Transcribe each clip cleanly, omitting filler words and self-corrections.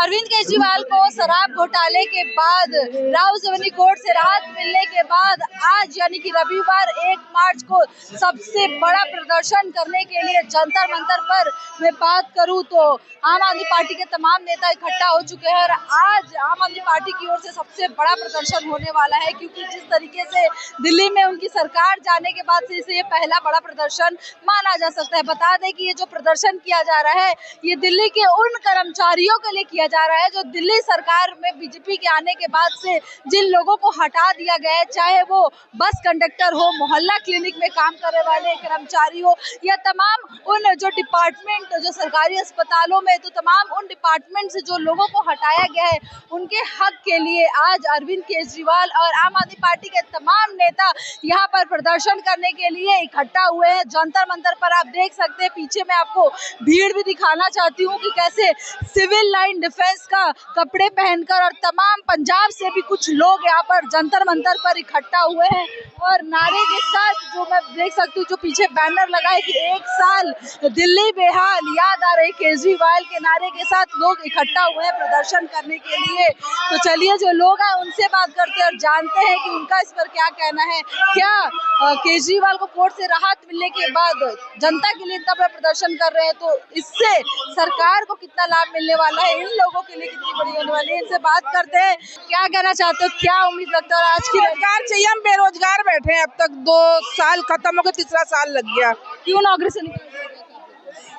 अरविंद केजरीवाल को शराब घोटाले के बाद राहुल सवनी कोर्ट से राहत मिलने के बाद आज यानी कि रविवार 1 मार्च को सबसे बड़ा प्रदर्शन करने के लिए जंतर मंतर पर मैं बात करूं तो आम आदमी पार्टी के तमाम नेता इकट्ठा हो चुके हैं और आज आम आदमी पार्टी की ओर से सबसे बड़ा प्रदर्शन होने वाला है, क्योंकि जिस तरीके से दिल्ली में उनकी सरकार जाने के बाद से इसे ये पहला बड़ा प्रदर्शन माना जा सकता है। बता दें कि ये जो प्रदर्शन किया जा रहा है ये दिल्ली के उन कर्मचारियों के लिए किया जा रहा है जो दिल्ली सरकार में बीजेपी के आने के बाद से जिन लोगों को हटा दिया गया है, चाहे वो बस कंडक्टर हो, मोहल्ला क्लिनिक में काम करने वाले कर्मचारी हो या तमाम उन जो डिपार्टमेंट जो सरकारी अस्पतालों में, तो तमाम उन डिपार्टमेंट से जो लोगों को हटाया गया है उनके हक के लिए आज अरविंद केजरीवाल और आम आदमी पार्टी के तमाम नेता यहाँ पर प्रदर्शन करने के लिए इकट्ठा हुए हैं। जंतर मंतर पर आप देख सकते हैं, पीछे मैं आपको भीड़ भी दिखाना चाहती हूँ कि कैसे सिविल लाइन डिफेंस का कपड़े पहनकर और तमाम पंजाब से भी कुछ लोग यहाँ पर जंतर मंतर पर इकट्ठा हुए हैं और नारे के साथ जो मैं देख सकती हूँ, जो पीछे बैनर लगा है कि 1 साल दिल्ली बेहाल याद आ रहे केजरीवाल के नारे के साथ लोग इकट्ठा हुए हैं प्रदर्शन करने के लिए। तो चलिए जो लोग हैं उनसे बात करते हैं और जानते हैं कि उनका इस पर क्या कहना है। क्या केजरीवाल को कोर्ट से राहत मिलने के बाद जनता के लिए इतना बड़ा प्रदर्शन कर रहे हैं, तो इससे सरकार को कितना लाभ मिलने वाला है, इन लोगों के लिए कितनी बड़ी होने वाली है, इनसे बात करते हैं। क्या कहना चाहते हो, क्या उम्मीद लगता है आज की रोजगार चाहिए? हम बेरोजगार बैठे हैं, अब तक 2 साल खत्म हो गए, तीसरा साल लग गया। क्यों नौकरी से निकाल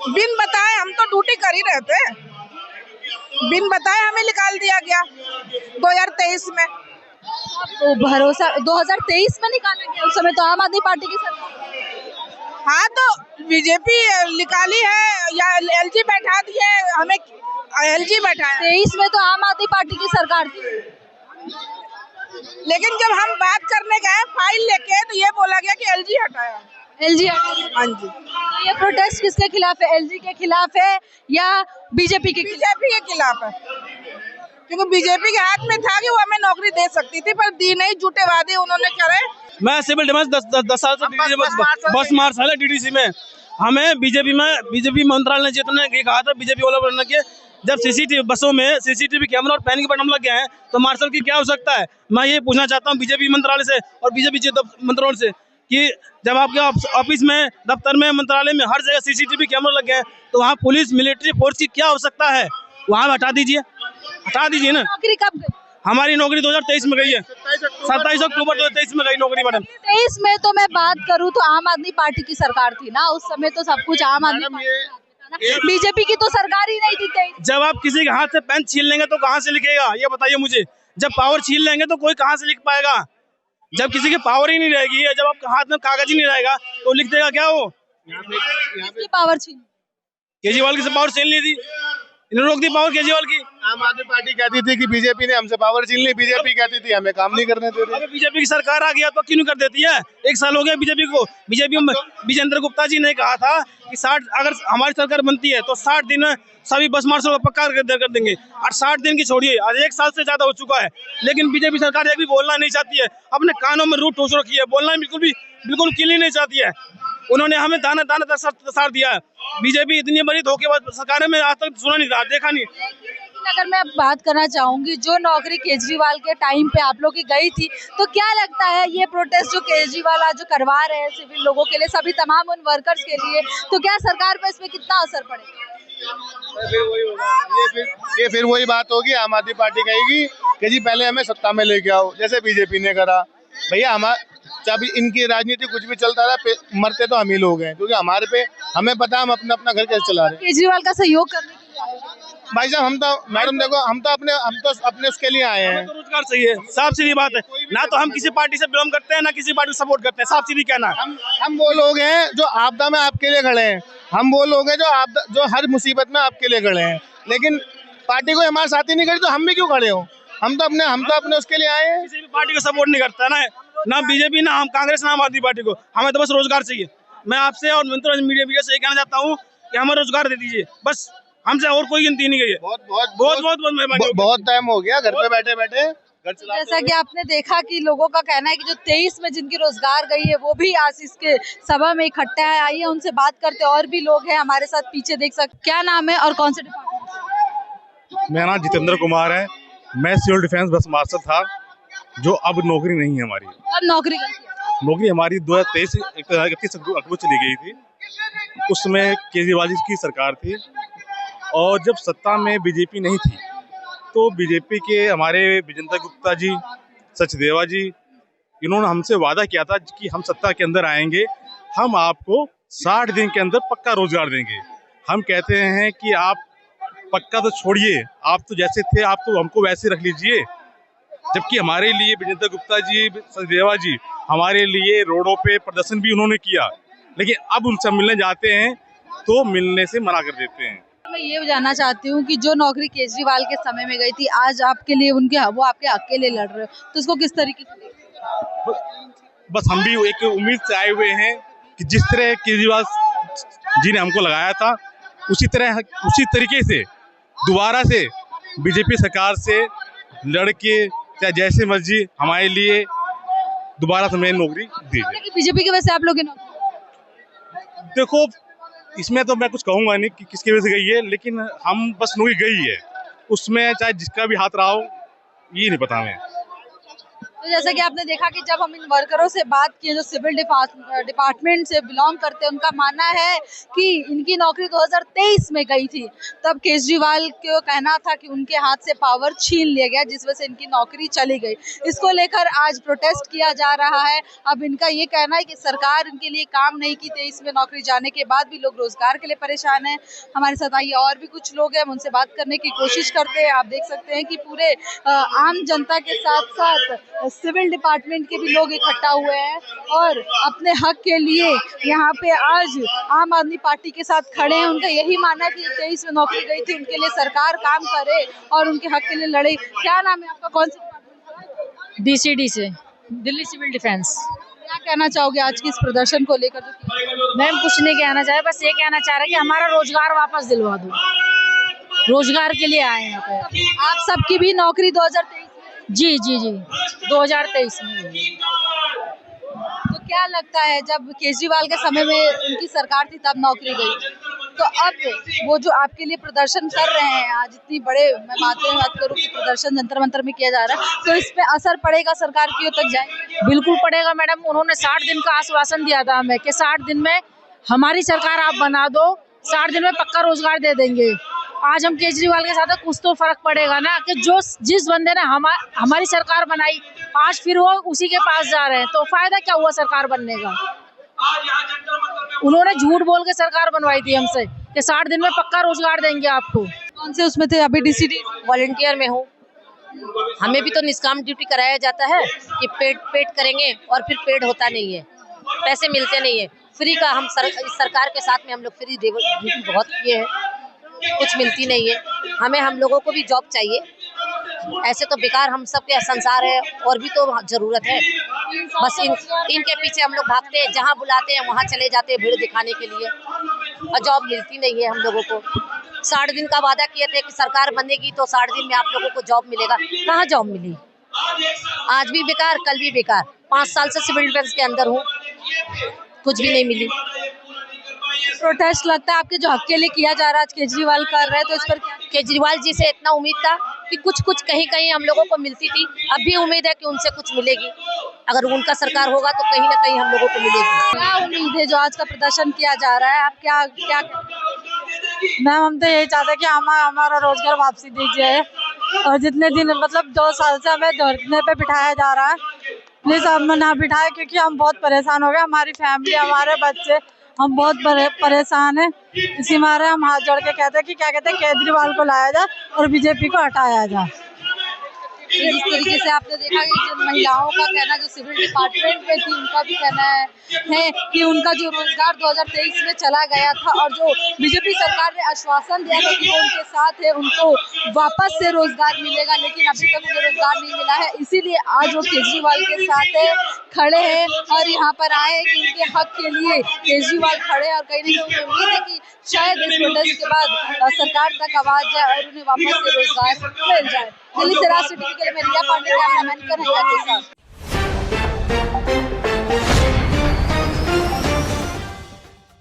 बिन बताए? हम तो ड्यूटी कर ही रहते हैं, बिन बताए हमें निकाल दिया गया 2023 में। तो भरोसा 2023 में निकाला गया, उस समय तो आम आदमी पार्टी की सरकार। हाँ तो बीजेपी निकाली है या एलजी बैठा दी है, हमें एलजी बैठा है। 23 में तो आम आदमी पार्टी की सरकार थी, लेकिन जब हम बात करने गए फाइल लेके तो ये बोला गया कि एलजी हटाया। एलजी? हाँ जी। तो ये प्रोटेस्ट किसके खिलाफ है, एलजी के खिलाफ है या बीजेपी के? बीजेपी के खिलाफ है, क्योंकि बीजेपी के हाथ में था कि वो हमें नौकरी दे सकती थी, पर दी नहीं, झूठे वादे उन्होंने करे। मैं सिविल डिफेंस 10 साल से बस मार्शल है डीडीसी में। हमें बीजेपी मंत्रालय ने जितना कहा था बीजेपी वाला बनने के, जब सीसीटीवी बसों में सीसीटीवी कैमरा और पैनिक बटन लग गया है तो मार्शल की क्या हो सकता है। मैं ये पूछना चाहता हूँ बीजेपी मंत्रालय से और बीजेपी मंत्रालय से कि जब आपके ऑफिस में, दफ्तर में, मंत्रालय में हर जगह सीसीटीवी कैमरा लग गए हैं तो वहाँ पुलिस मिलिट्री फोर्स की क्या हो सकता है, वहाँ हटा दीजिए ना। नौकरी कब गई? हमारी नौकरी 2023 में गई है, 27 अक्टूबर 2023 में गई नौकरी मैडम। 23 में तो मैं बात करूँ तो आम आदमी पार्टी की सरकार थी ना, उस समय तो सब कुछ आम आदमी बीजेपी की तो सरकार ही नहीं थी। 23 जब आप किसी के हाथ से पेन छीन लेंगे तो कहाँ से लिखेगा, ये बताइए मुझे। जब पावर छीन लेंगे तो कोई कहाँ से लिख पाएगा, जब किसी की पावर ही नहीं रहेगी, जब आपके हाथ में कागज ही नहीं रहेगा तो लिख देगा क्या वो। यहाँ पे पावर छीन, केजरीवाल की पावर छीन ली थी, इन्होंने रोक दी पावर केजरीवाल की। आम आदमी पार्टी कहती थी कि बीजेपी ने हमसे पावर छीन ली, बीजेपी कहती थी हमें काम नहीं करने दे रही। बीजेपी की सरकार आ गया तो क्यों नहीं कर देती है? 1 साल हो गया बीजेपी को। बीजेपी में विजेंद्र गुप्ता जी ने कहा था कि 60 अगर हमारी सरकार बनती है तो 60 दिन में सभी बस मार्शल को पक्का कर देंगे, और 60 दिन की छोड़िए आज 1 साल से ज्यादा हो चुका है, लेकिन बीजेपी सरकार एक भी बोलना नहीं चाहती है, अपने कानों में रूट ठोस रखी है, बोलना बिल्कुल क्लियर नहीं चाहती है। उन्होंने हमें दाना दसार दिया है। बीजेपी इतनी बड़ी धोखेबाज सरकार में आज तक सुना नहीं रहा, देखा नहीं। अगर मैं बात करना चाहूंगी, जो नौकरी केजरीवाल के टाइम पे आप लोग की गई थी, तो क्या लगता है ये प्रोटेस्ट जो केजरीवाल आज जो करवा रहे हैं सिविल लोगों के लिए, सभी तमाम उन वर्कर्स के लिए, तो क्या सरकार पर इसमें कितना असर पड़ेगा? ये फिर वही बात होगी, आम आदमी पार्टी कहेगी कि जी पहले हमें सत्ता में लेके आओ, जैसे बीजेपी ने करा। भैया जब इनकी राजनीति कुछ भी चलता रहा, मरते तो हम ही लोग हैं, क्योंकि हमारे पे हमें पता हम अपना घर कैसे चला रहे हैं। केजरीवाल का सहयोग करने के लिए भाई साहब हम तो मैडम देखो, हम तो अपने उसके लिए आए हैं। तो रोजगार चाहिए, साफ सीधी बात है ना। तो हम किसी पार्टी से बिलोंग करते हैं ना किसी पार्टी को सपोर्ट करते हैं, साफ सीधी कहना है। हम वो लोग हैं जो आपदा में आपके लिए खड़े हैं, हम वो लोग हैं जो हर मुसीबत में आपके लिए खड़े हैं, लेकिन पार्टी को हमारे साथ ही नहीं खड़ी तो हम भी क्यों खड़े हो? हम तो अपने उसके लिए आए हैं। किसी भी पार्टी को सपोर्ट नहीं करता ना बीजेपी, ना हम कांग्रेस, ना आम आदमी पार्टी को। हमें तो बस रोजगार चाहिए। मैं आपसे और मीडिया से कहना चाहता हूँ कि हमें रोजगार दे दीजिए, बस। हमसे और कोई गिनती नहीं गई है। बहुत टाइम हो गया घर पे बैठे बैठे। जैसा कि आपने देखा कि लोगों का कहना है कि जो 23 में जिनकी रोजगार गई है वो भी आज इसके सभा में इकट्ठा है। आइए उनसे बात करते हैं, और भी लोग हैं हमारे साथ, पीछे देख सकते। क्या नाम है और कौन से डिपार्टमेंट? मेरा नाम जितेंद्र कुमार है। मैं सिविल डिफेंस बस मार्शल था, जो अब नौकरी नहीं है हमारी। अब नौकरी करती है। नौकरी हमारी 2023 31 अक्टूबर चली गई थी। उसमें केजरीवाल जी की सरकार थी और जब सत्ता में बीजेपी नहीं थी तो बीजेपी के हमारे विजेंद्र गुप्ता जी, सचदेवा जी, इन्होंने हमसे वादा किया था कि हम सत्ता के अंदर आएंगे, हम आपको 60 दिन के अंदर पक्का रोजगार देंगे। हम कहते हैं कि आप पक्का तो छोड़िए, आप तो जैसे थे आप तो हमको वैसे रख लीजिए। जबकि हमारे लिए विजेंद्र गुप्ता जी, सचदेवा जी हमारे लिए रोडों पे प्रदर्शन भी उन्होंने किया, लेकिन अब उनसे मिलने जाते हैं तो मिलने से मना कर देते हैं। मैं ये जानना चाहती हूँ कि जो नौकरी केजरीवाल के समय में गई थी, आज आपके लिए वो आपके हक के लिए लड़ रहे हो, तो इसको किस तरीके से देखते हैं? बस हम भी एक उम्मीद से आए हुए हैं कि जिस तरह केजरीवाल जी ने हमको लगाया था उसी तरीके से दोबारा से बीजेपी सरकार से लड़के चाहे जैसे मर्जी हमारे लिए दोबारा से हमें नौकरी दीजिए। बीजेपी की वजह से आप लोग देखो, इसमें तो मैं कुछ कहूँगा नहीं कि किसकी वजह से गई है, लेकिन हम बस नौकरी गई है, उसमें चाहे जिसका भी हाथ रहा हो ये नहीं पता हमें। तो जैसा कि आपने देखा कि जब हम इन वर्करों से बात किए जो सिविल डिपार्टमेंट से बिलोंग करते हैं, उनका मानना है कि इनकी नौकरी 2023 में गई थी, तब केजरीवाल को कहना था कि उनके हाथ से पावर छीन लिया गया, जिस वजह से इनकी नौकरी चली गई। इसको लेकर आज प्रोटेस्ट किया जा रहा है। अब इनका ये कहना है कि सरकार इनके लिए काम नहीं की, 23 में नौकरी जाने के बाद भी लोग रोजगार के लिए परेशान हैं। हमारे साथ आइए और भी कुछ लोग हैं, हम उनसे बात करने की कोशिश करते हैं। आप देख सकते हैं कि पूरे आम जनता के साथ साथ सिविल डिपार्टमेंट के भी लोग इकट्ठा हुए हैं और अपने हक के लिए यहाँ पे आज आम आदमी पार्टी के साथ खड़े हैं। उनका यही मानना है कि 23 में नौकरी गई थी, उनके लिए सरकार काम करे और उनके हक के लिए लड़े। क्या नाम है आपका, कौन से डिपार्टमेंट? DCD से, दिल्ली सिविल डिफेंस। क्या कहना चाहोगे आज के इस प्रदर्शन को लेकर? मैम कुछ नहीं कहना चाहे, बस ये कहना चाह रहे कि हमारा रोजगार वापस दिलवा दो, रोजगार के लिए आए यहाँ पे। आप सबकी भी नौकरी 2023 जी 2023 में। तो क्या लगता है, जब केजरीवाल के समय में उनकी सरकार थी तब नौकरी गई, तो अब वो जो आपके लिए प्रदर्शन कर रहे हैं आज इतनी बड़े, मैं बात करूँ कि प्रदर्शन जंतर मंतर में किया जा रहा है, तो इस पे असर पड़ेगा, सरकार की ओर तक जाएंगे? बिल्कुल पड़ेगा मैडम। उन्होंने 60 दिन का आश्वासन दिया था हमें कि 60 दिन में हमारी सरकार आप बना दो, 60 दिन में पक्का रोजगार दे देंगे। आज हम केजरीवाल के साथ कुछ तो फर्क पड़ेगा ना, कि जिस बंदे ने हमारी सरकार बनाई आज फिर वो उसी के पास जा रहे हैं, तो फायदा क्या हुआ सरकार बनने का? उन्होंने झूठ बोल के सरकार बनवाई थी हमसे कि 60 दिन में पक्का रोजगार देंगे आपको। कौन से उसमें थे? अभी DCD वॉलंटियर में हूँ। हमें भी तो निष्काम ड्यूटी कराया जाता है कि पेड करेंगे और फिर पेड होता नहीं है, पैसे मिलते नहीं है। फ्री का हम सरकार के साथ में हम लोग फ्री ड्यूटी बहुत किए हैं, कुछ मिलती नहीं है हमें। हम लोगों को भी जॉब चाहिए, ऐसे तो बेकार हम सबके संसार है, और भी तो जरूरत है। बस इनके पीछे हम लोग भागते हैं, जहाँ बुलाते हैं वहाँ चले जाते हैं भीड़ दिखाने के लिए, और जॉब मिलती नहीं है हम लोगों को। 60 दिन का वादा किए थे कि सरकार बनेगी तो 60 दिन में आप लोगों को जॉब मिलेगा, कहाँ जॉब मिली? आज भी बेकार, कल भी बेकार। 5 साल से सिविल डिफेंस के अंदर हूँ, कुछ भी नहीं मिली। प्रोटेस्ट लगता है आपके जो हक के लिए किया जा रहा है, आज केजरीवाल कर रहे हैं, तो इस पर क्या? केजरीवाल जी से इतना उम्मीद था कि कुछ कहीं हम लोगों को मिलती थी, अब भी उम्मीद है कि उनसे कुछ मिलेगी। अगर उनका सरकार होगा तो कहीं ना कहीं हम लोगों को मिलेगी। क्या उम्मीद है जो आज का प्रदर्शन किया जा रहा है? आप क्या मैम हम तो यही चाहते हैं कि हमारा रोजगार वापसी दीजिए, और जितने दिन मतलब 2 साल से हमें धरने पे बिठाया जा रहा है, प्लीज अब ना बिठाए, क्योंकि हम बहुत परेशान हो गए। हमारी फैमिली, हमारे बच्चे, हम बहुत परेशान हैं। इसी मारे हम हाथ जोड़ के कहते हैं कि केजरीवाल को लाया जाए और बीजेपी को हटाया जाए। जिस तरीके से आपने देखा कि जिन महिलाओं का कहना, जो सिविल डिपार्टमेंट में थी, उनका भी कहना है कि उनका जो रोजगार 2023 में चला गया था और जो बीजेपी सरकार ने आश्वासन दिया था कि वो उनके साथ है, उनको वापस से रोजगार मिलेगा, लेकिन अभी तक उन्हें रोजगार नहीं मिला है। इसीलिए आज वो केजरीवाल के साथ खड़े हैं और यहाँ पर आए कि उनके हक के लिए केजरीवाल खड़े, और कहीं ना कहीं उम्मीद है कि शायद इस प्रोटेस्ट के बाद सरकार तक आवाज जाए और उन्हें वापस से रोजगार मिल जाए। दिल्ली से राष्ट्रीय टीवी के लिए मैं रिया पांडे, कैमरामैन कन्हैया के साथ।